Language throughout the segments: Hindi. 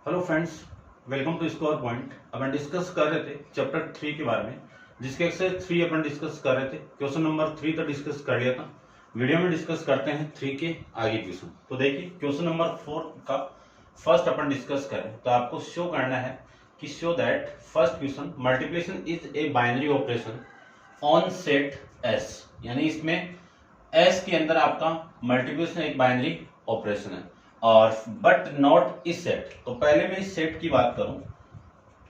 Hello friends, welcome to Score Point. अपन डिस्कस कर रहे थे चैप्टर 3 के बारे में, जिसके एक्सरसाइज 3 अपन डिस्कस कर रहे थे। क्वेश्चन नंबर 3 तो डिस्कस कर लिया था। वीडियो में डिस्कस करते हैं 3 के आगे क्वेश्चन। तो देखिए क्वेश्चन नंबर 4 का फर्स्ट अपन डिस्कस करें तो आपको शो करना है कि show that first question multiplication is a binary operation on set S, यानी इसमें एस के अंदर आपका मल्टीप्लिकेशन एक बाइनरी ऑपरेशन है और बट नॉट इस सेट। तो पहले मैं इस सेट की बात करूं,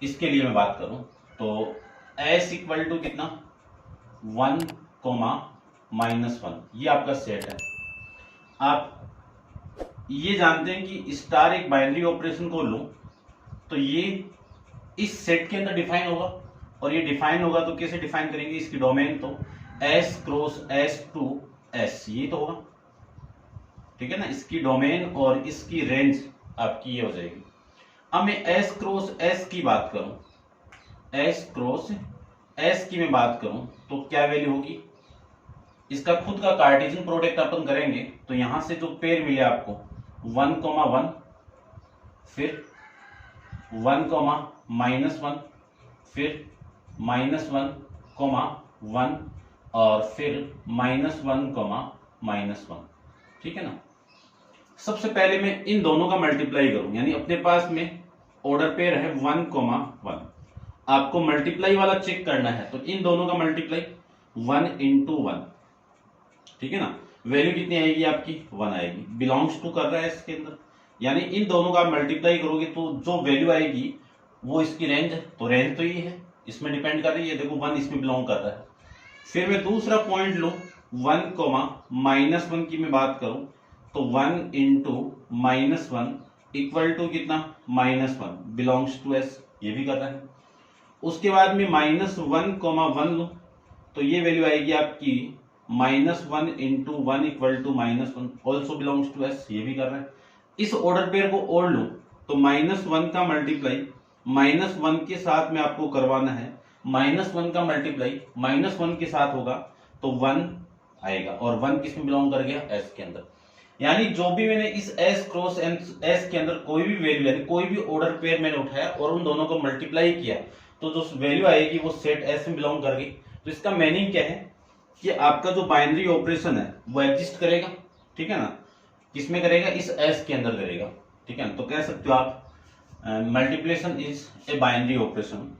इसके लिए मैं बात करूं तो एस इक्वल टू कितना 1, -1, ये आपका सेट है। आप ये जानते हैं कि स्टार एक बाइनरी ऑपरेशन को लूं तो ये इस सेट के अंदर डिफाइन होगा, और ये डिफाइन होगा तो कैसे डिफाइन करेंगे, इसकी डोमेन तो S cross S to S, ये तो होगा, ठीक है ना। इसकी डोमेन और इसकी रेंज आपकी ये हो जाएगी। अब मैं एस क्रॉस एस की बात करूं, एस क्रॉस एस की मैं बात करूं तो क्या वैल्यू होगी, इसका खुद का कार्टेशियन प्रोडक्ट अपन करेंगे तो यहां से जो पेयर मिले आपको 1, 1, फिर 1, -1, फिर -1, 1 और फिर -1, -1, ठीक है ना। सबसे पहले मैं इन दोनों का मल्टीप्लाई करूं, यानी अपने पास में ऑर्डर पेयर है 1, 1। आपको मल्टीप्लाई वाला चेक करना है तो इन दोनों का मल्टीप्लाई 1 × 1, ठीक है ना। वैल्यू कितनी आएगी आपकी 1 आएगी, बिलोंग्स टू कर रहा है इसके अंदर, यानी इन दोनों का मल्टीप्लाई करोगे तो जो वैल्यू आएगी वो इसकी रेंज है। तो रेंज तो ये है, इसमें डिपेंड कर रही है, देखो 1 इसमें बिलोंग कर रहा है। फिर मैं दूसरा पॉइंट लूं 1, -1 की मैं बात करूं तो 1 × -1 इक्वल टू कितना -1, बिलोंग्स टू एस, ये भी कर रहा है। उसके बाद में -1, 1 लो तो ये वैल्यू आएगी आपकी -1 × 1 equal to -1, also belongs to S, ये भी कर रहा है। इस ऑर्डर पेयर को और लो तो -1 का मल्टीप्लाई -1 के साथ में आपको करवाना है, -1 का मल्टीप्लाई -1 के साथ होगा तो 1 आएगा, और 1 किस में बिलोंग कर गया, एस के अंदर। यानी जो भी मैंने इस एस क्रॉस एस के अंदर कोई भी वैल्यू, यानी कोई भी ऑर्डर पेयर मैंने उठाया और उन दोनों को मल्टीप्लाई किया तो जो वैल्यू आएगी वो सेट एस में बिलोंग कर गई। तो इसका मीनिंग क्या है कि आपका जो बाइनरी ऑपरेशन है वो एग्जिस्ट करेगा, ठीक है ना। किसमें करेगा, इस एस के अंदर करेगा, ठीक है ना। तो कह सकते हो आप multiplication is a binary operation,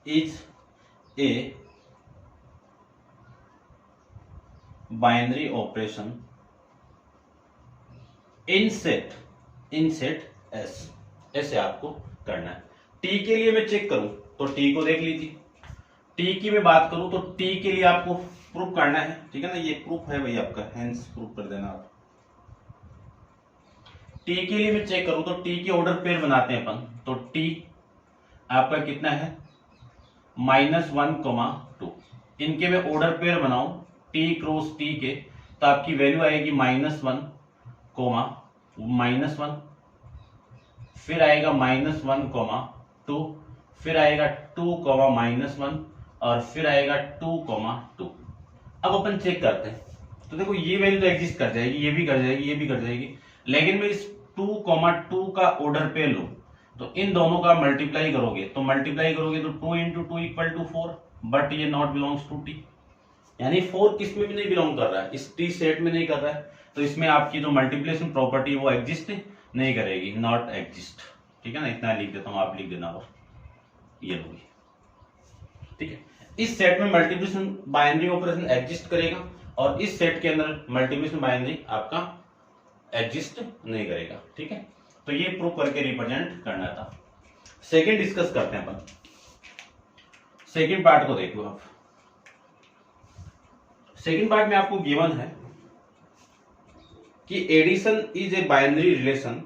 is a binary operation in set S, ऐसे आपको करना है। टी के लिए मैं चेक करूं तो टी को देख लीजिए, टी की मैं बात करूं तो टी के लिए आपको प्रूफ करना है, ठीक है ना। ये प्रूफ है भाई आपका, हेंस प्रूफ कर देना आप। टी के लिए मैं चेक करूं तो टी के ऑर्डर पेयर बनाते हैं अपन, तो टी आपका कितना है -1, 2। इनके मैं ऑर्डर पेयर बनाऊं टी क्रॉस टी के तो आपकी वैल्यू आएगी -1, -1, फिर आएगा -1, 2, फिर आएगा 2, -1 और फिर आएगा 2, 2। अब अपन चेक करते हैं तो देखो ये वैल्यू तो एग्जिस्ट कर जाएगी, ये भी कर जाएगी, ये भी कर जाएगी, लेकिन मैं इस 2, 2 का ऑर्डर पेयर लूं तो इन दोनों का मल्टीप्लाई करोगे तो 2 × 2 इक्वल टू 4, बट ये नॉट बिलोंग्स टू टी, यानी 4 किस में भी नहीं बिलोंग कर रहा है, इस टी सेट में नहीं कर रहा है, तो इसमें आपकी जो मल्टीप्लिकेशन प्रॉपर्टी है वो एग्जिस्ट नहीं करेगी, नॉट एग्जिस्ट, ठीक है ना। इतना लिख देता हूं, आप लिख देना, और ये होगी, ठीक है। इस सेट में मल्टीप्लिकेशन बाइनरी ऑपरेशन एग्जिस्ट करेगा और इस सेट के अंदर मल्टीप्लिकेशन बाइनरी आपका एग्जिस्ट नहीं करेगा, ठीक है। तो ये प्रूव करके रिप्रेजेंट करना था। सेकंड डिस्कस करते हैं अपन, सेकंड पार्ट को देखो आप। सेकंड पार्ट में आपको गिवन है कि addition is a binary relation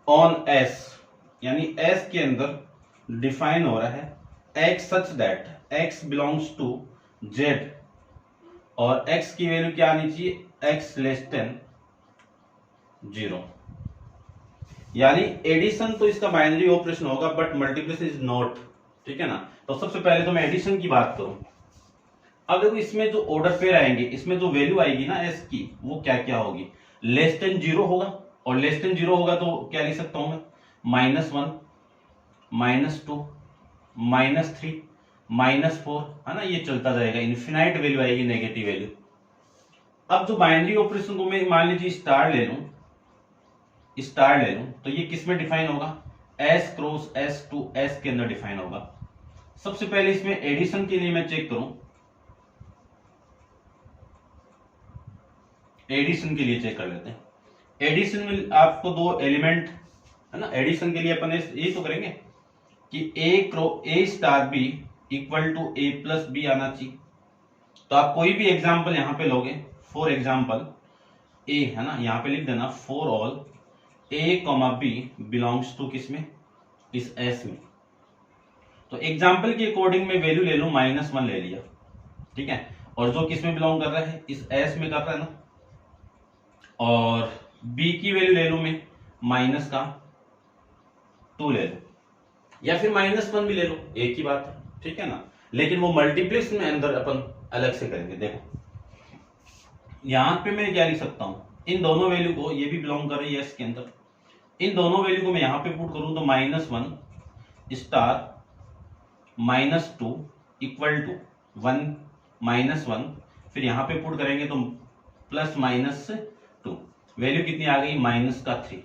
on S, यानी एस के अंदर डिफाइन हो रहा है x such that x belongs to Z, और एक्स की वैल्यू क्या आनी चाहिए, एक्स <0, यानी एडिशन तो इसका बाइनरी ऑपरेशन होगा बट मल्टीप्लिकेशन इज नॉट, ठीक है ना। तो सबसे पहले तो मैं एडिशन की बात करूं अब देखो इसमें जो ऑर्डर पेयर आएंगे, इसमें जो वैल्यू आएगी ना एस की, वो क्या क्या होगी, लेस देन जीरो होगा, और लेस देन जीरो होगा तो क्या लिख सकता हूं मैं, -1, -2, -3, -4, है ना, ये चलता जाएगा, इन्फिनाइट वैल्यू आएगी, नेगेटिव वैल्यू। अब जो बाइनरी ऑपरेशन को मैं मान लीजिए स्टार ले लूं, तो ये किस में डिफाइन होगा, S cross S to S के अंदर डिफाइन होगा। सबसे पहले इसमें एडिशन के लिए मैं चेक करूं, एडिशन के लिए चेक कर लेते हैं। एडिशन में आपको दो एलिमेंट, है ना, एडिशन के लिए अपन ये तो करेंगे कि A star B equal to A plus B आना चाहिए। तो आप कोई भी एग्जाम्पल यहां पे लोगे, फॉर एग्जाम्पल A, है ना, यहां पे लिख देना for all A, B belongs to किसमें, इस S में। तो एग्जाम्पल के अकॉर्डिंग में वैल्यू ले लूं, -1 ले लिया, ठीक है, और जो किस में बिलोंग कर रहा है, इस S में कर रहा है ना, और B की वैल्यू ले लूं मैं -2 ले लो, या फिर -1 भी ले लो, एक ही बात है, ठीक है ना। लेकिन वो मल्टीप्लिकेशन में अंदर अपन अलग से करेंगे। देखो यहां पे मैं क्या लिख सकता हूं, इन दोनों वैल्यू को, ये भी बिलोंग कर रही है इसके अंदर, इन दोनों वैल्यू को मैं यहां पे पुट करूं तो -1 स्टार -2 इक्वल टू 1 -1, फिर यहां पे पुट करेंगे तो +-2, वैल्यू कितनी आ गई, -3,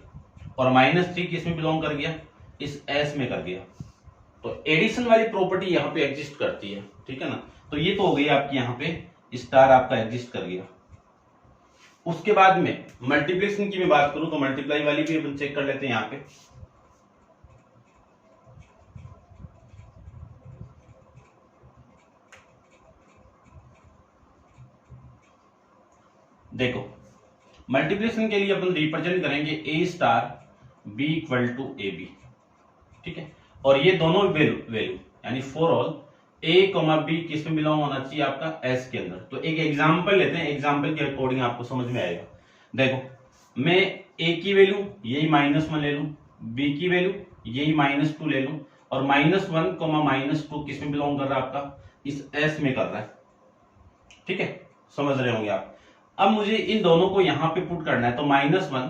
और -3 किस में बिलोंग कर गया, इस S में कर गया। तो एडिशन वाली प्रॉपर्टी यहां पे एग्जिस्ट करती है, ठीक है ना। तो ये तो हो गई आपकी, यहां पे स्टार आपका एग्जिस्ट कर गया। उसके बाद में मल्टीप्लिकेशन की मैं बात करूं तो मल्टीप्लाई वाली भी अपन चेक कर लेते हैं। यहां पे देखो मल्टीप्लिकेशन के लिए अपन रिप्रेजेंट करेंगे A star B equal to AB, ठीक है, और ये दोनों वैल्यू यानी फॉर ऑल A, B किस में बिलोंग होना चाहिए, आपका S के अंदर। तो एक एग्जांपल लेते हैं, एग्जांपल के अकॉर्डिंग आपको समझ में आएगा। देखो मैं A की वैल्यू यही -1 ले लूं, B की वैल्यू यही -2 ले लूं, और -1, -2 किस में बिलोंग कर रहा है, आपका इस S में कर रहा है, ठीक है, समझ रहे होंगे आप। अब मुझे इन दोनों को यहां पे पुट करना है, तो -1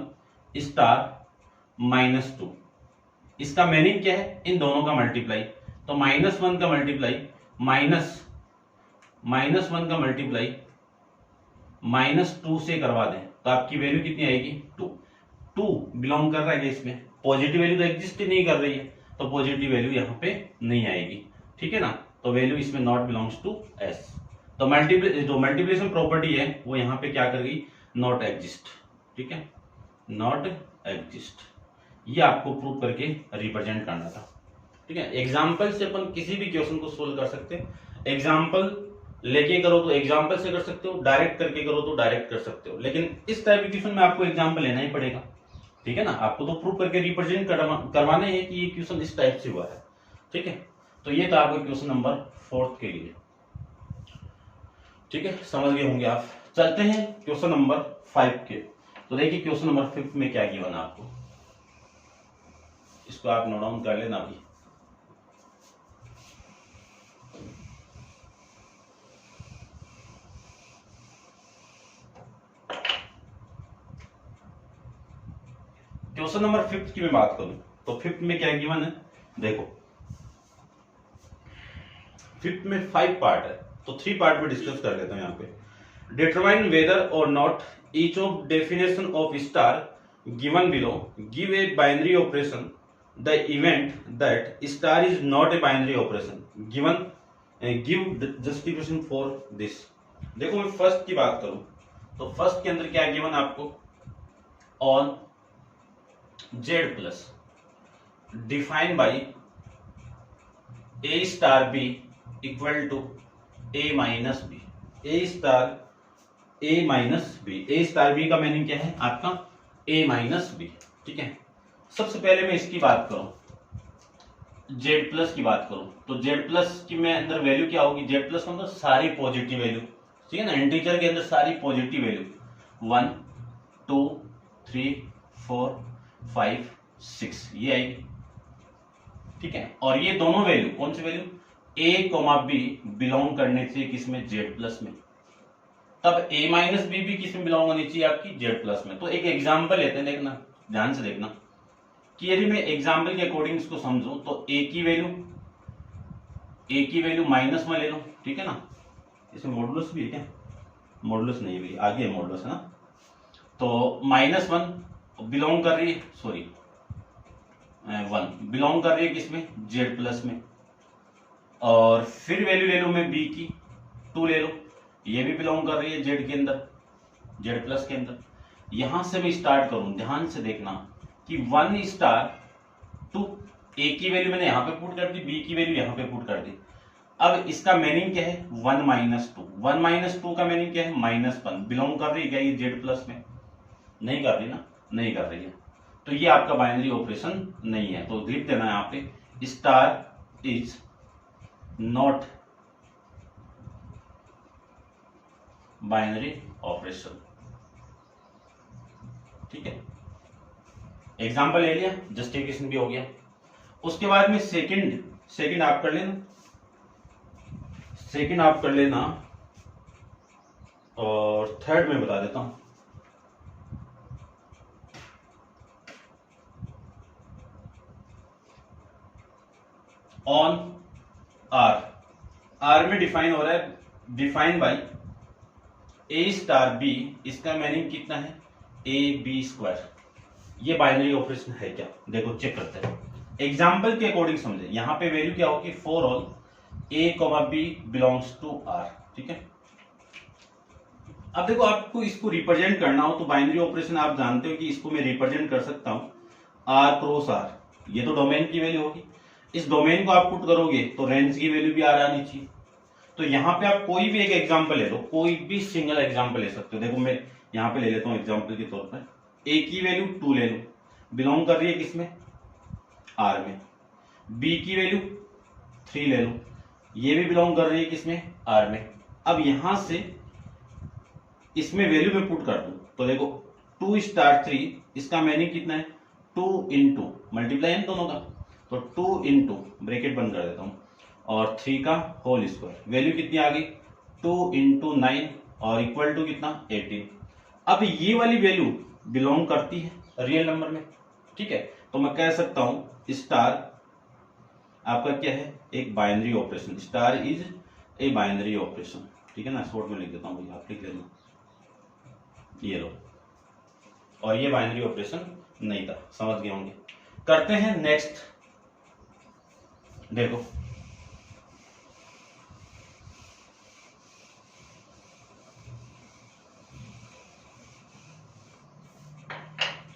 स्टार -2, इसका मीनिंग क्या है, इन दोनों का मल्टीप्लाई। तो -1 का मल्टीप्लाई -1 का मल्टीप्लाई -2 से करवा दें तो आपकी वैल्यू कितनी आएगी, 2 बिलोंग कर रहा है इसमें, पॉजिटिव वैल्यू तो एग्जिस्ट ही नहीं कर रही है, तो पॉजिटिव वैल्यू यहां पे नहीं आएगी, ठीक है ना। तो वैल्यू इसमें नॉट बिलोंग्स टू S। तो जो मल्टीप्लिकेशन प्रॉपर्टी है वो यहां पे क्या कर गई, नॉट एग्जिस्ट, ठीक है, नॉट एग्जिस्ट। ये आपको प्रूव करके रिप्रेजेंट करना था, ठीक है। एग्जाम्पल से अपन किसी भी क्वेश्चन को सोल्व कर सकते हैं। एग्जाम्पल लेके करो तो एग्जाम्पल से कर सकते हो, डायरेक्ट करके करो तो डायरेक्ट कर सकते हो, लेकिन इस टाइप के क्वेश्चन में आपको एग्जाम्पल लेना ही पड़ेगा, ठीक है ना। आपको तो प्रूव करके रिप्रेजेंट करवाना है कि ये क्वेश्चन इस टाइप से हुआ है, ठीक है। तो ये था आपका क्वेश्चन नंबर 4 के लिए, ठीक है, समझ गए होंगे आप। चलते हैं क्वेश्चन नंबर 5 के। तो देखिए क्वेश्चन नंबर 5 में क्या गिवन है आपको, इसको आप नोट डाउन कर लेना अभी। क्वेश्चन नंबर 5 की मैं बात करूं तो 5 में क्या गिवन है, देखो 5 में 5 पार्ट है, तो 3 पार्ट में डिस्कस कर लेता हूं। यहां पे डिटरमाइन वेदर और not each of definition of star given below give a binary operation the event that star is not a binary operation given give justification for this। देखो मैं फर्स्ट की बात करूं तो फर्स्ट के अंदर क्या गिवन आपको, on Z plus define by A star B equal to A minus B, A star A minus B, A star B का मीनिंग क्या है आपका A माइनस बी, ठीक है। सबसे पहले मैं इसकी बात करूं Z प्लस की बात करूं तो Z प्लस की में अंदर वैल्यू क्या होगी, Z प्लस मतलब सारी पॉजिटिव वैल्यू, ठीक है ना, इंटीजर के अंदर सारी पॉजिटिव वैल्यू 1 2 3 4 5 6 ये आएगी, ठीक है। और ये दोनों वैल्यू कौन सी वैल्यू, ए कोमा बी बिलोंग करने चाहिए किसमें, जेड प्लस में, तब ए माइनस बी भी किसमें बिलोंग होनी चाहिए, आपकी जेड प्लस में। तो एक एग्जाम्पल लेते हैं, देखना ध्यान से देखना कि यदि मैं एग्जाम्पल के अकॉर्डिंग इसको समझूं तो ए की वैल्यू -1 ले लो, ठीक है ना। इसमें मॉडुलस भी है क्या, मॉडुलस नहीं भी, आगे है मॉडुलस, है ना। तो -1 बिलोंग कर रही है, सॉरी 1 बिलोंग कर रही है किसमें, जेड प्लस में। और फिर वैल्यू ले लो मैं बी की 2 ले लो, ये भी बिलोंग कर रही है जेड के अंदर, जेड प्लस के अंदर। यहां से मैं स्टार्ट करूं, ध्यान से देखना कि 1 स्टार 2, ए की वैल्यू मैंने यहां पे पुट कर दी, बी की वैल्यू यहां पे पुट कर दी। अब इसका मीनिंग क्या है, 1 -2, 1 -2 का मीनिंग क्या है, -1 बिलोंग कर रही है क्या ये जेड प्लस में, नहीं कर रही ना, नहीं कर रही है। तो ये आपका बाइनरी ऑपरेशन नहीं है, तो लिख देना यहाँ पे star is not binary operation, ठीक है। एग्जाम्पल ले लिया, जस्टिफिकेशन भी हो गया। उसके बाद में सेकंड आप कर लेना, और थर्ड में बता देता हूं। ऑन आर में डिफाइन हो रहा है, define by A star B, इसका मीनिंग कितना है, ए बी स्क्वायर। ये बाइनरी ऑपरेशन है क्या, देखो चेक करते हैं, एग्जाम्पल के अकॉर्डिंग समझे। यहां पे वैल्यू क्या होगी, for all A comma B belongs to R, ठीक है। अब देखो आपको इसको रिप्रेजेंट करना हो तो बाइनरी ऑपरेशन आप जानते हो कि इसको मैं रिप्रेजेंट कर सकता हूं आर क्रॉस आर, ये तो डोमेन की वैल्यू होगी। इस डोमेन को आप पुट करोगे तो रेंज की वैल्यू भी आर आनी चाहिए। तो यहां पे आप कोई भी एक एग्जांपल ले लो, कोई भी सिंगल एग्जांपल ले सकते हो। देखो मैं यहां पे ले लेता हूं एग्जांपल के तौर पर, ए की वैल्यू 2 ले लो, बिलोंग कर रही है किसमें, आर में। बी की वैल्यू 3 ले लो, ये भी बिलोंग कर रही है किसमें, आर में। अब यहां से इसमें वैल्यू में पुट कर दूं तो देखो 2 स्टार 3, इसका मीनिंग कितना है, 2 इंटू मल्टीप्लाई है दोनों का, तो 2 इंटू ब्रैकेट बंद कर देता हूं और 3 का होल स्क्वायर, वैल्यू कितनी आ गई 2 इंटू 9 और इक्वल टू कितना 18। अब ये वाली वैल्यू बिलोंग करती है रियल नंबर में, ठीक है। तो मैं कह सकता हूं स्टार आपका क्या है, एक binary operation, star is a binary operation, ठीक है ना। शॉर्ट में लिख देता हूं, आप लिख लेना, ये लो। और ये बाइनरी ऑपरेशन नहीं था, समझ गए होंगे। करते हैं नेक्स्ट, देखो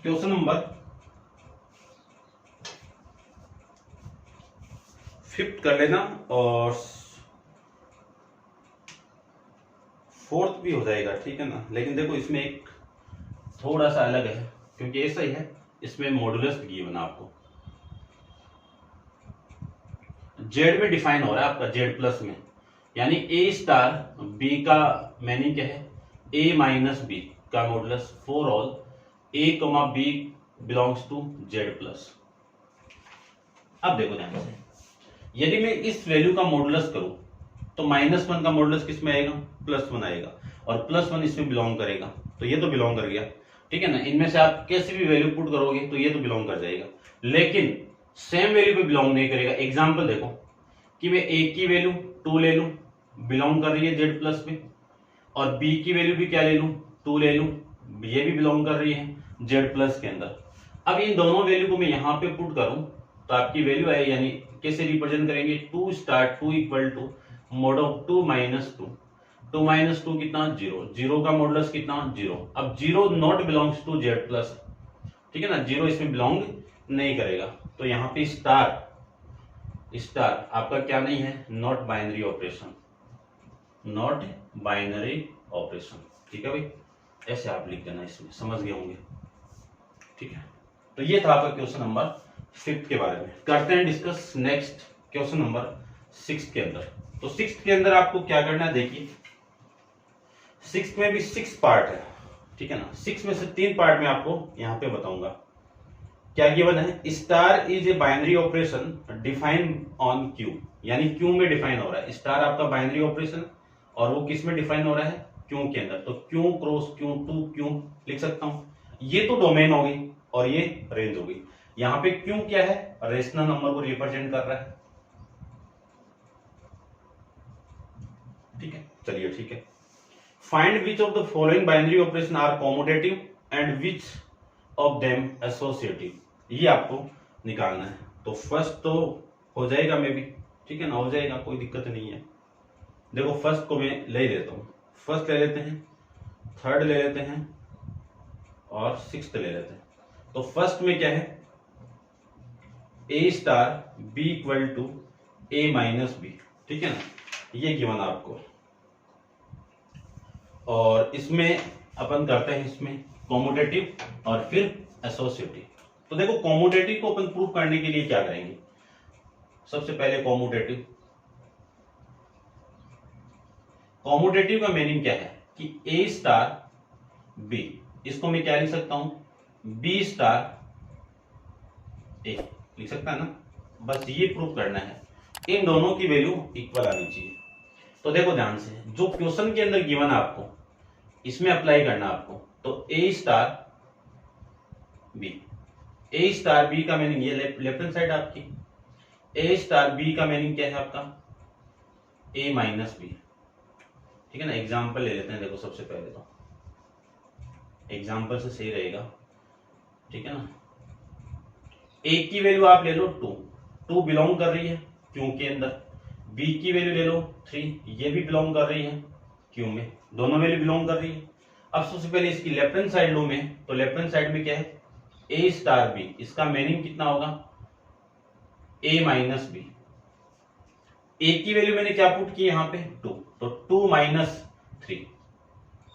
क्वेश्चन नंबर 5 कर लेना और 4 भी हो जाएगा, ठीक है ना। लेकिन देखो इसमें एक थोड़ा सा अलग है, क्योंकि ऐसा ही है, इसमें मॉडुलस गिवन आपको जेड में डिफाइन हो रहा है आपका, जेड प्लस में, यानी ए स्टार बी का मीनिंग क्या है, ए माइनस बी का modulus for all A comma B belongs to Z plus. अब देखो ध्यान से, यदि मैं इस वैल्यू का मॉडुलस करूं तो -1 का मॉडुलस किस में आएगा, +1 आएगा, और +1 इसमें बिलोंग करेगा, तो ये तो बिलोंग कर गया, ठीक है ना। इनमें से आप कैसे भी वैल्यू पुट करोगे तो ये तो बिलोंग कर जाएगा, लेकिन सेम वैल्यू पे बिलोंग नहीं करेगा। एग्जांपल देखो कि मैं ए की वैल्यू 2 ले लूं, बिलोंग कर रही है जेड प्लस में, और बी की वैल्यू भी क्या ले लूं, 2 ले लूं, ये भी बिलोंग कर रही है जेड प्लस के अंदर। अब इन दोनों वैल्यू को मैं यहां पे पुट करूं तो आपकी वैल्यू आए, यानी कैसे रिप्रेजेंट करेंगे, 2 star 2 equal to mod of 2 minus 2, 2 minus 2 कितना 0, 0 का मॉडुलस कितना 0। अब 0 not belongs to Z plus, ठीक है ना, 0 इसमें बिलोंग नहीं करेगा। तो यहाँ पे स्टार आपका क्या नहीं है, not binary operation, not binary operation, ठीक है भाई। ऐसे आप लिख देना, इसमें समझ गए होंगे, ठीक है। तो ये था आपका क्वेश्चन नंबर 5 के बारे में। करते हैं डिस्कस नेक्स्ट क्वेश्चन नंबर 6 के अंदर। तो 6 के अंदर आपको क्या करना है, देखिए 6 में भी 6 पार्ट है, ठीक है ना। 6 में से 3 पार्ट में आपको यहां पे बताऊंगा। क्या गिवन है, star is a binary operation define on Q, यानी क्यू में डिफाइन हो रहा है। स्टार आपका बाइनरी ऑपरेशन और वो किस में डिफाइन हो रहा है, क्यू के अंदर। तो Q cross Q to Q लिख सकता हूं। ये तो डोमेन हो गई और ये रेंज हो गई। यहां पे क्यू क्या है, रेशनल नंबर को रिप्रेजेंट कर रहा है। ठीक है, चलिए ठीक है। Find which of the following binary operation are commutative and which of them associative, ये आपको निकालना है। तो फर्स्ट तो हो जाएगा मे भी, ठीक है ना, हो जाएगा, कोई दिक्कत नहीं है। देखो फर्स्ट को मैं ले लेता हूं, फर्स्ट ले लेते हैं, थर्ड ले लेते हैं और सिक्स्थ ले लेते हैं। तो फर्स्ट में क्या है, A star B equal to A minus B, ठीक है ना, ये गिवन आपको। और इसमें अपन करते हैं इसमें कॉमोडेटिव और फिर एसोसिएटिव। तो देखो कॉमोडेटिव को अपन प्रूव करने के लिए क्या करेंगे, सबसे पहले कॉमोडेटिव का मीनिंग क्या है कि ए स्टार बी, इसको मैं क्या लिख सकता हूं, बी स्टार ए लिख सकता है ना। बस ये प्रूव करना है, इन दोनों की वैल्यू इक्वल आनी चाहिए। तो देखो ध्यान से, जो क्वेश्चन के अंदर गिवन है आपको इसमें अप्लाई करना आपको। तो ए स्टार बी का मीनिंग ये लेफ्ट हैंड साइड आपकी, ए स्टार बी का मीनिंग क्या है आपका, ए माइनस बी, ठीक है ना। एग्जाम्पल ले लेते हैं, देखो सबसे पहले तो एग्जाम्पल से सही रहेगा, ठीक है ना। ए की वैल्यू आप ले लो 2 बिलोंग कर रही है क्यू के अंदर। बी की वैल्यू ले लो 3, ये भी बिलोंग कर रही है क्यू में, दोनों वैल्यू बिलोंग कर रही है। अब सबसे पहले इसकी लेफ्ट हैंड साइड लो में, तो लेफ्ट हैंड साइड में क्या है, ए स्टार बी, इसका मीनिंग कितना होगा, ए माइनस बी। ए की वैल्यू मैंने क्या पुट की यहां पे 2, तो 2 माइनस 3।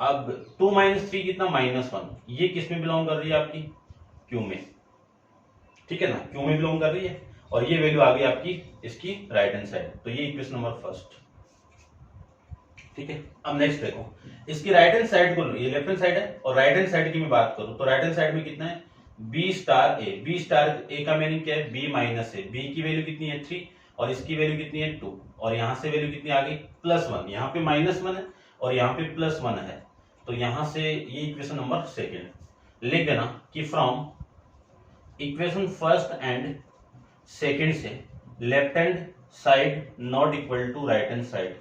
अब 2 माइनस 3 कितना, -1। ये किस में बिलोंग कर रही है आपकी, क्यू में, ठीक है ना, क्यू में बिलोंग कर रही है। और ये वैल्यू आ गई आपकी इसकी राइट हैंड साइड। तो ये इक्वेशन नंबर फर्स्ट, ठीक है। अब नेक्स्ट देखो, इसकी राइट हैंड साइड को लो, ये लेफ्ट हैंड साइड है और राइट हैंड साइड की मैं बात करूं तो राइट हैंड साइड में कितना है, बी स्टार ए। बी स्टार ए का मीनिंग क्या है, बी माइनस ए। बी की वैल्यू कितनी है 3 और इसकी वैल्यू कितनी है 2, और यहां से वैल्यू कितनी आ गई +1। यहाँ पे -1 है और यहाँ पे +1 है। तो यहां से ये इक्वेशन नंबर सेकेंड लिख देना कि from equation first and second से left hand side not equal to right hand side,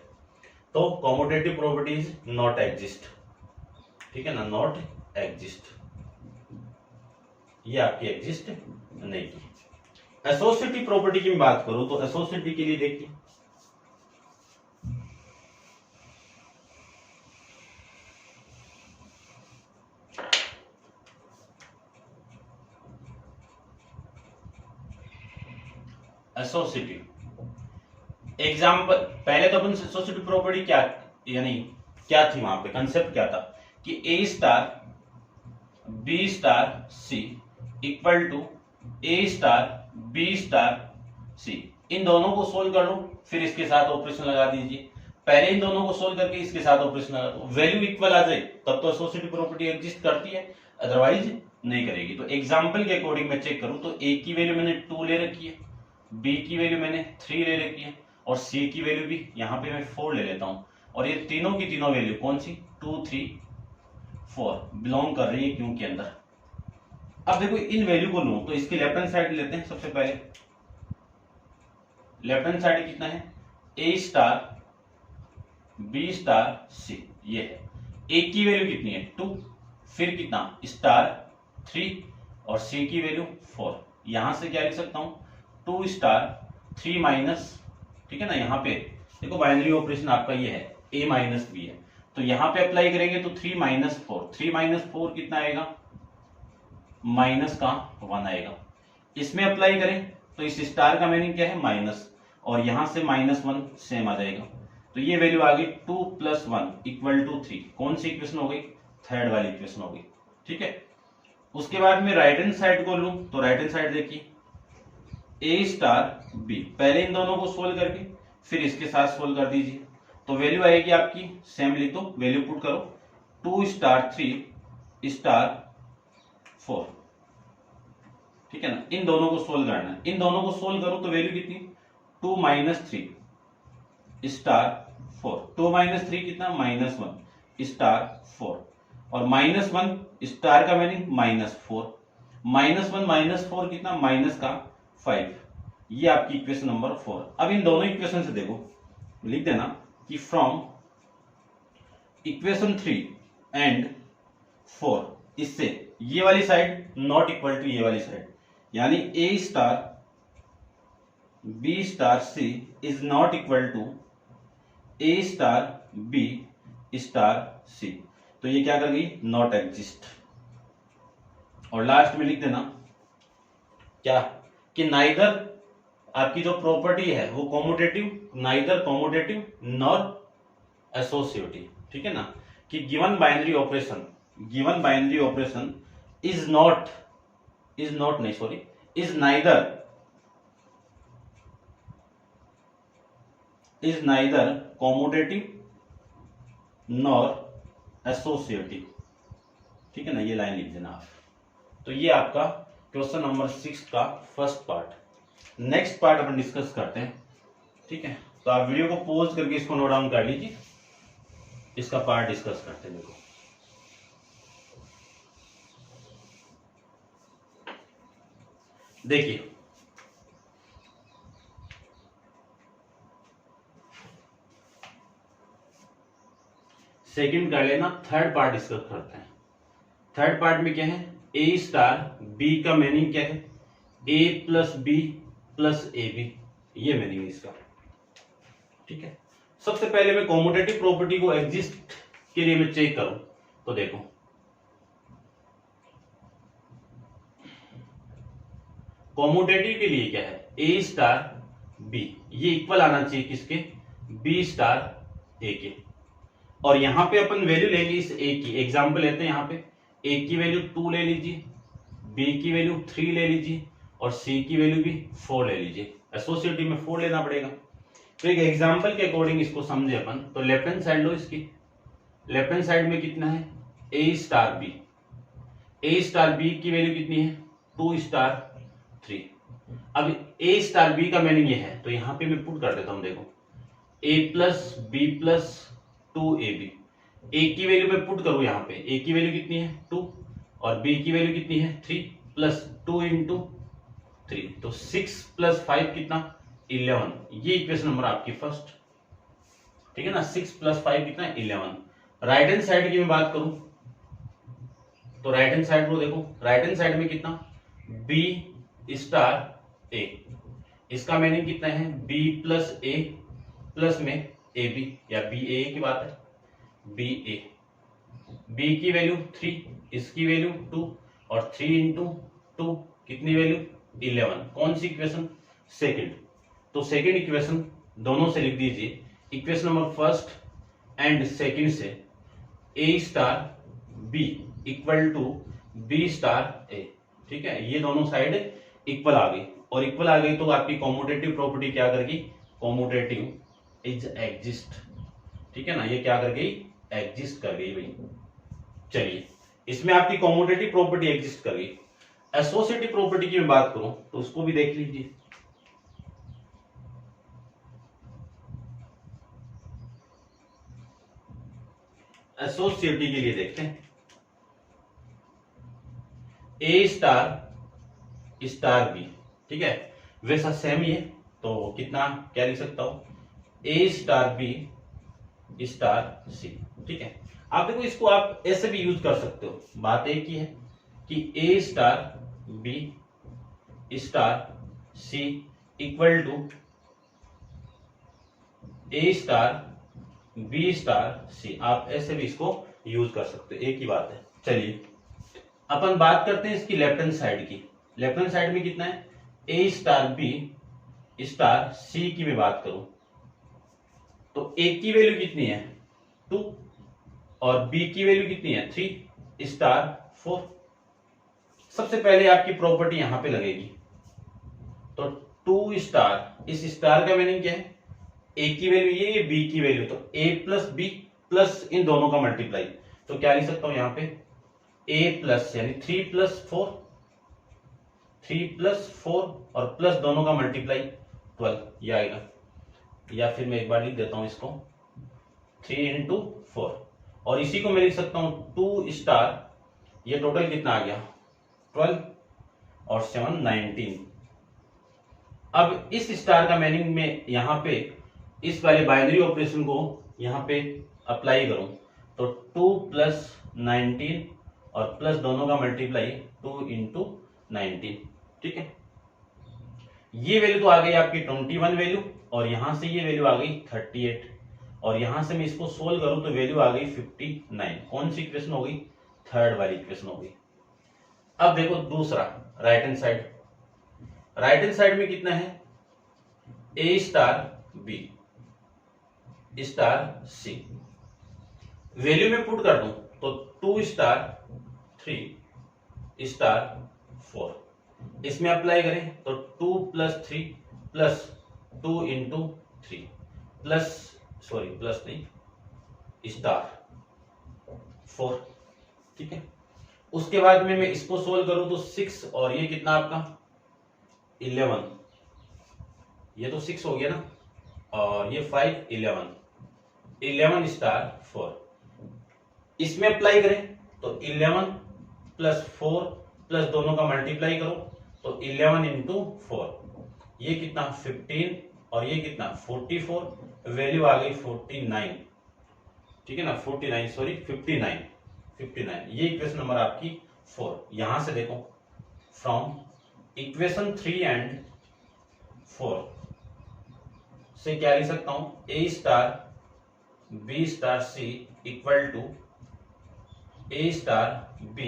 तो कॉमोडेटिव प्रॉपर्टीज नॉट एग्जिस्ट, ठीक है ना, नॉट एग्जिस्ट, ये आपकी एग्जिस्ट नहीं की। एसोसिएटिव प्रॉपर्टी की मैं बात करूं तो एसोसिएटिव के लिए देखिए, एसोसिएटिव एग्जाम्पल, पहले तो अपन एसोसिएटिव प्रॉपर्टी क्या, यानी क्या थी वहां पे, कंसेप्ट क्या था कि A star B star C equal to A star B star C. इन दोनों को सोल्व कर लो, फिर इसके साथ ऑपरेशन लगा दीजिए। पहले इन दोनों को सोल्व करके इसके साथ ऑपरेशन लगा दो, वैल्यू इक्वल आ जाए तब तो एसोसिएटिव प्रॉपर्टी एग्जिस्ट करती है, अदरवाइज नहीं करेगी। तो एग्जाम्पल के अकॉर्डिंग मैं चेक करूं तो ए की वैल्यू मैंने 2 ले रखी है, बी की वैल्यू मैंने 3 ले रखी है और सी की वैल्यू भी यहाँ पे मैं 4 ले लेता हूँ। और ये तीनों की तीनों वैल्यू कौन सी, 2 3 4 बिलोंग कर रही है क्यू के अंदर। अब देखो इन वैल्यू को लूं तो इसकी लेफ्ट हैंड साइड लेते हैं। सबसे पहले लेफ्ट हैंड साइड कितना है, ए स्टार बी स्टार सी, ये है। ए की वैल्यू कितनी है 2, फिर कितना स्टार 3 और सी की वैल्यू 4। यहां से क्या लिख सकता हूं 2 स्टार 3 माइनस, ठीक है ना। यहाँ पे देखो बाइनरी ऑपरेशन आपका ये है, ए माइनस बी है, तो यहाँ पे अप्लाई करेंगे तो 3 माइनस 4, 3 माइनस 4 कितना आएगा, माइनस का 1 आएगा। इसमें अप्लाई करें तो इस स्टार का मीनिंग क्या है माइनस, और यहां से -1 सेम आ जाएगा। तो ये वैल्यू आ गई 2 + 1 = 3। कौन सी इक्वेशन हो गई, थर्ड वाली इक्वेशन हो गई, ठीक है। उसके बाद में राइट हैंड साइड को लूं तो राइट हैंड साइड देखिए, ए स्टार बी, पहले इन दोनों को सोल्व करके फिर इसके साथ सोल्व कर दीजिए। तो वैल्यू आएगी आपकी सेम लिख दो, वैल्यू पुट करो 2 स्टार 3 स्टार 4, ठीक है ना, इन दोनों को सोल्व करना है। इन दोनों को सोल्व करो तो वैल्यू कितनी, 2 - 3 स्टार 4, 2 - 3 कितना, -1 स्टार 4, और -1 स्टार का मीनिंग -4, -1 - 4 कितना, माइनस का 5। ये आपकी इक्वेशन नंबर 4। अब इन दोनों इक्वेशन से देखो, लिख देना कि फ्रॉम इक्वेशन 3 एंड 4, इससे ये वाली साइड नॉट इक्वल टू ये वाली साइड, यानी A star B star C is not equal to A star B star C। तो ये क्या कर गई, नॉट एग्जिस्ट। और लास्ट में लिख देना क्या, कि नाइदर, आपकी जो प्रॉपर्टी है वो commutative, neither commutative nor associative. ठीक है ना, कि given binary operation is neither commutative nor associative. ठीक है ना, ये लाइन लिख देना आप। तो ये आपका क्वेश्चन नंबर 6 का फर्स्ट पार्ट। नेक्स्ट पार्ट अपन डिस्कस करते हैं। ठीक है, तो आप वीडियो को पॉज करके इसको नोट डाउन कर लीजिए, इसका पार्ट डिस्कस करते हैं। देखो देखिए, सेकंड कर लेना, थर्ड पार्ट डिस्कस करते हैं। थर्ड पार्ट में क्या है, ए स्टार बी का मीनिंग क्या है, A plus B plus A B, ये मीनिंग है इसका। ठीक है, सबसे पहले मैं कॉम्यूटेटिव प्रॉपर्टी को एग्जिस्ट के लिए मैं चेक करूं तो देखो, कॉम्यूटेटिव के लिए क्या है, ए स्टार बी, ये इक्वल आना चाहिए किसके, बी स्टार ए के। और यहां पे अपन वैल्यू लेंगे इस ए की, एग्जांपल लेते हैं। यहां पे ए की वैल्यू 2 ले लीजिए, बी की वैल्यू 3 ले लीजिए, और सी की वैल्यू भी 4 ले लीजिए। एसोसिएटिव में 4 लेना पड़ेगा। तो एक एग्जांपल के अकॉर्डिंग इसको समझे अपन, तो लेफ्ट हैंड साइड लो इसकी। लेफ्ट हैंड साइड में कितना है, A star B, A star B की वैल्यू कितनी है, 2 स्टार 3। अब ए स्टार बी का मीनिंग ये है, तो यहां पे मैं पुट कर देता हूं। देखो, ए प्लस बी प्लस 2ab, ए की वैल्यू मैं पुट करूं यहां पे, ए की वैल्यू कितनी है 2, और बी की वैल्यू कितनी है 3, प्लस 2 इंटू 3, तो 6 प्लस 5 कितना, 11। ये इक्वेशन नंबर आपकी फर्स्ट। ठीक है ना, 6 प्लस 5 कितना, 11। राइट हैंड साइड की मैं बात करूं तो राइट हैंड साइड को देखो, राइट हैंड साइड में कितना, बी स्टार ए, इसका मीनिंग कितना है, बी प्लस ए प्लस में ए बी, या बी ए की बात है, बी ए, बी की वैल्यू 3, इसकी वैल्यू 2, और 3 इंटू 2 कितनी वैल्यू, 11। कौन सी इक्वेशन, सेकंड। तो सेकंड इक्वेशन दोनों से लिख दीजिए, equation number first and second से A star B equal to B star A. ठीक है, ये दोनों साइड इक्वल आ गई, और इक्वल आ गई तो आपकी कॉम्यूटेटिव प्रॉपर्टी क्या करेगी, कॉम्यूटेटिव इज एग्जिस्ट। ठीक है ना, ये क्या कर गई, एग्जिस्ट कर गई भाई। चलिए, इसमें आपकी कॉम्यूटेटिव प्रॉपर्टी एग्जिस्ट कर गई। एसोसिएटिव प्रॉपर्टी की मैं बात करूं तो उसको भी देख लीजिए। एसोसिएटिव के लिए देखते हैं, ए स्टार स्टार बी। ठीक है, वैसा सेम ही है, तो कितना क्या लिख सकता हूं, ए स्टार बी स्टार सी। ठीक है, आप देखो इसको आप ऐसे भी यूज कर सकते हो। बात एक ही है कि A star B star C equal to A star B star C, आप ऐसे भी इसको यूज कर सकते हो, एक ही बात है। चलिए, अपन बात करते हैं इसकी लेफ्ट हैंड साइड की। लेफ्ट हैंड साइड में कितना है, ए स्टार बी स्टार सी की मैं बात करूं तो ए की वैल्यू कितनी है 2, और बी की वैल्यू कितनी है 3 स्टार 4। सबसे पहले आपकी प्रॉपर्टी यहां पे लगेगी, तो 2 स्टार, इस स्टार का मीनिंग क्या है, ए की वैल्यू ये बी की वैल्यू, तो ए प्लस बी प्लस इन दोनों का मल्टीप्लाई। तो क्या लिख सकता हूं यहां पे, ए प्लस यानी 3 प्लस 4, 3+4 और प्लस दोनों का मल्टीप्लाई 12, ये आएगा। या फिर मैं एक बार लिख देता हूं इसको, 3 × 4, और इसी को मैं लिख सकता हूं 2 स्टार, ये टोटल कितना आ गया 12 और 7 19। अब इस स्टार का मीनिंग में यहां पे इस वाले बाइनरी ऑपरेशन को यहां पे अप्लाई करूं तो 2 + 19 और प्लस दोनों का मल्टीप्लाई 2 × 19, ठीक है। ये वैल्यू तो आ गई आपकी 21 वैल्यू, और यहां से ये वैल्यू आ गई 38, और यहां से मैं इसको सोल्व करूं तो वैल्यू आ गई 59। कौन सी इक्वेशन हो गई, थर्ड वाली इक्वेशन हो गई। अब देखो दूसरा right hand side, right hand side में कितना है a star b star c, value में पुट कर दूं तो 2 स्टार 3 स्टार 4, इसमें अप्लाई करें तो 2 + 3 प्लस 2 × 3 प्लस स्टार 4, ठीक है। उसके बाद में मैं इसको सोल्व करूं तो 6, और ये कितना आपका 11, ये तो 6 हो गया ना, और ये 5 11 स्टार 4, इसमें अप्लाई करें तो 11 + 4 प्लस दोनों का मल्टीप्लाई करो तो 11 × 4, ये कितना 15, और ये कितना 44, वैल्यू आ गई 49, ठीक है ना, 59, ये इक्वेशन नंबर आपकी 4। यहां से देखो फ्रॉम इक्वेशन 3 एंड 4 से क्या लिख सकता हूं, a star b star c equal to a star b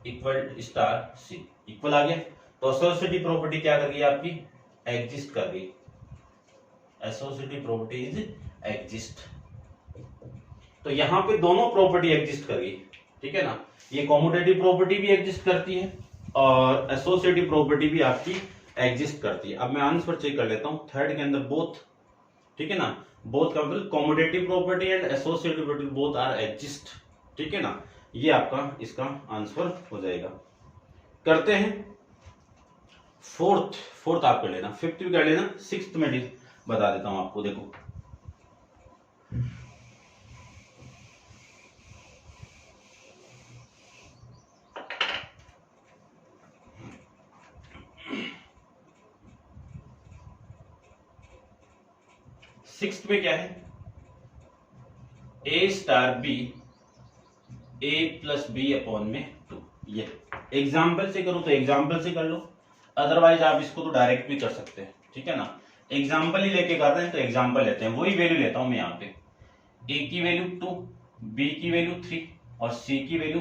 equal star c, equal आ गया। तो एसोसिएटिव प्रॉपर्टी क्या कर गई आपकी, एग्जिस्ट कर गई, एसोसिएटिव प्रॉपर्टी इज एग्जिस्ट। तो यहां पे दोनों प्रॉपर्टी एग्जिस्ट कर गई, ठीक है ना, ये कॉम्यूटेटिव प्रॉपर्टी भी एग्जिस्ट करती है और एसोसिएटिव प्रॉपर्टी भी आपकी एग्जिस्ट करती है। अब मैं आंसर चेक कर लेता हूं, थर्ड के अंदर बोथ, ठीक है ना, बोथ का मतलब commutative property and associative property both are exist, ठीक है ना, ये आपका इसका आंसर हो जाएगा। करते हैं फोर्थ आप कर लेना, फिफ्थ भी कर लेना, सिक्स्थ में बता देता हूं आपको। देखो सिक्स्थ में क्या है, a star b a + b upon में 2। ये एग्जाम्पल से करो तो एग्जाम्पल से कर लो, अदरवाइज आप इसको तो डायरेक्ट भी कर सकते हैं, ठीक है ना। एग्जाम्पल ही लेके कर रहे हैं तो एग्जाम्पल लेते हैं, वही वैल्यू लेता हूं मैं यहाँ पे, a की वैल्यू 2, b की वैल्यू 3 और c की वैल्यू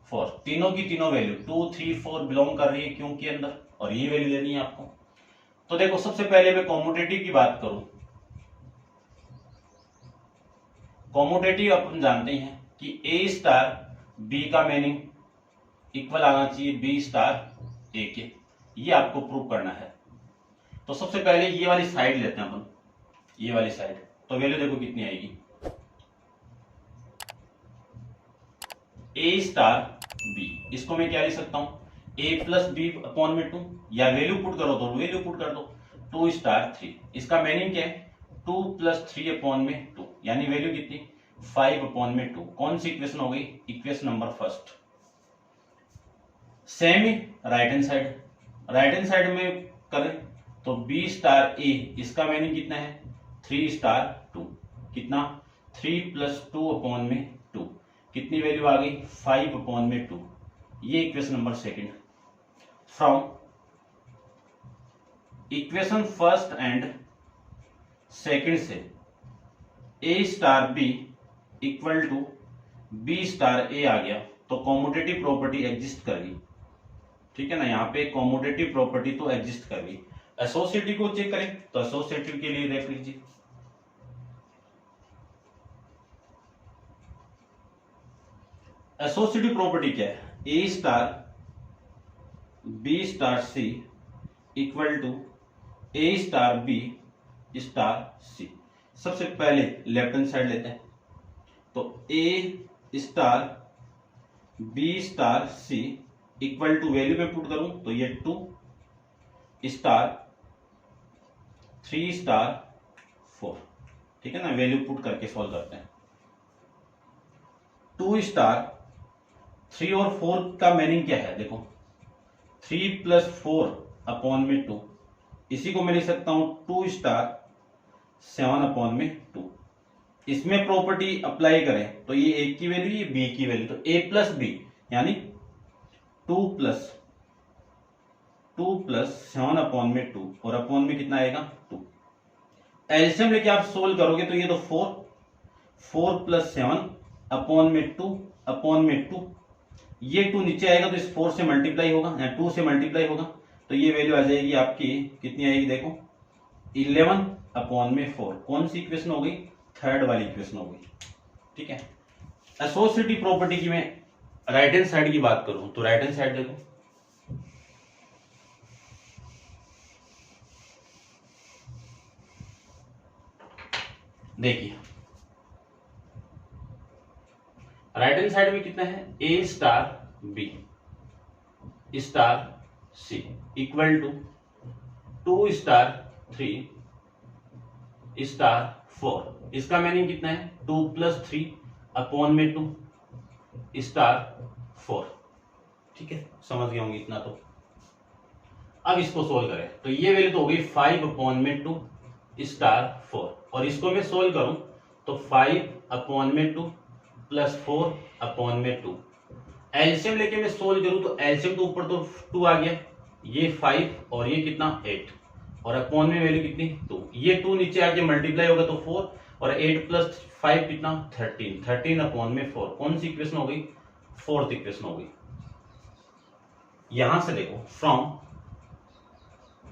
4, तीनों की तीनों वैल्यू 2 3 4 बिलोंग कर रही है क्यों के अंदर, और ये वैल्यू लेनी है आपको। तो देखो सबसे पहले मैं कॉम्यूटेटिव की बात करूं, कॉम्यूटेटिव अपन जानते हैं कि a स्टार b का मीनिंग इक्वल आना चाहिए b स्टार a के, ये आपको प्रूव करना है। तो सबसे पहले ये वाली साइड लेते हैं अपन, ये वाली साइड, तो वैल्यू देखो कितनी आएगी, a स्टार b, इसको मैं क्या लिख सकता हूं, a + b अपॉन में 2, या वैल्यू पुट करो तो वैल्यू पुट कर दो 2 स्टार 3, इसका मीनिंग क्या है 2 + 3 अपॉन में 2, यानी वैल्यू कितनी 5 अपॉन में 2। कौन सी इक्वेशन हो गई, इक्वेशन नंबर फर्स्ट। सेम ही राइट हैंड साइड में करें तो b स्टार a, इसका मीनिंग कितना है 3 स्टार 2, कितना 3 + 2 अपॉन में 2, कितनी वैल्यू आ गई 5 अपॉन में 2, ये equation number second. From equation first and second से a star b equal to b star a आ गया, तो कॉम्यूटेटिव प्रॉपर्टी एग्जिस्ट कर गई, ठीक है ना, यहाँ पे कॉम्यूटेटिव प्रॉपर्टी तो एग्जिस्ट कर गई। एसोसिएटिव को चेक करें तो एसोसिएटिव के लिए देख लीजिए, एसोसिएटिव प्रॉपर्टी क्या है, a star b star c equal to a star b star c। सबसे पहले लेफ्ट हैंड साइड लेते हैं, तो a star b star c equal to value में पुट करूं तो ये 2 स्टार 3 स्टार 4, ठीक है ना, वैल्यू पुट करके सॉल्व करते हैं। 2 स्टार 3 और 4 का मीनिंग क्या है, देखो 3 + 4 अपॉन में 2, इसी को मैं लिख सकता हूं 2 स्टार 7 अपॉन में 2। इसमें प्रॉपर्टी अप्लाई करें तो ये ए की वैल्यू, ये बी की वैल्यू, तो ए प्लस बी यानी 2 + 7 अपॉन में 2 और अपॉन में कितना आएगा 2। एलसीएम लेके आप सोल्व करोगे तो ये तो 4 + 7 अपॉन में 2 अपॉन में 2, ये 2 नीचे आएगा तो इस 4 से मल्टीप्लाई होगा या 2 से मल्टीप्लाई होगा, तो ये वैल्यू आ जाएगी आपकी कितनी आएगी, देखो 11 अपॉन में 4। कौन सी इक्वेशन हो गई, थर्ड वाली इक्वेशन हो गई, ठीक है। एसोसिएटिव प्रॉपर्टी की मैं राइट हैंड साइड की बात करूं तो राइट हैंड साइड देखो, देखिए राइट हैंड साइड में कितना है, A star B star C equal to 2 star 3 star 4। इसका मीनिंग कितना है, 2 + 3 अपॉन में 2 स्टार 4, ठीक है, समझ गए होंगे इतना। तो अब इसको सोल्व करें तो ये वैल्यू तो हो गई 5 अपॉन में 2 स्टार 4, और इसको मैं सोल्व करूं तो 5 अपॉन में 2 + 4 अपॉन में 2। एलसीएम लेके मैं सोल्व करूं तो एलसीएम तो ऊपर तो 2 आ गया, ये 5 और ये कितना 8, और अपॉन में वैल्यू कितनी 2, ये 2 नीचे आके मल्टीप्लाई होगा तो 4 और 8 + 5 कितना 13 अपॉन में 4। कौन सी इक्वेशन हो गई, फोर्थ इक्वेशन हो गई। यहां से देखो from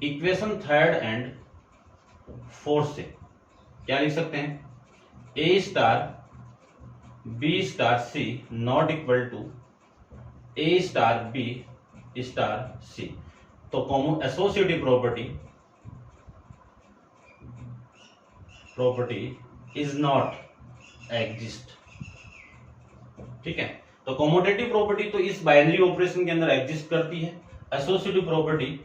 equation third and fourth से क्या लिख सकते हैं, A star B star C not equal to A star B star C. तो common associative property is not exist, ठीक है। तो कॉमोटेटिव प्रॉपर्टी तो इस बाइनरी ऑपरेशन के अंदर एग्जिस्ट करती है, एसोसिएटिव प्रॉपर्टी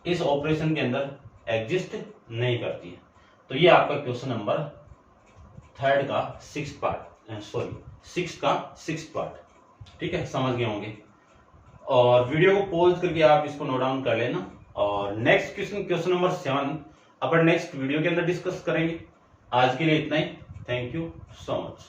इस ऑपरेशन के अंदर एग्जिस्ट नहीं करती है। तो ये आपका क्वेश्चन नंबर थर्ड का 6th पार्ट, ठीक है, समझ गए होंगे। और वीडियो को पॉज करके आप इसको नोट डाउन कर लेना, और नेक्स्ट क्वेश्चन नंबर 7 अपन नेक्स्ट वीडियो के अंदर डिस्कस करेंगे। आज के लिए इतना ही, थैंक यू सो मच।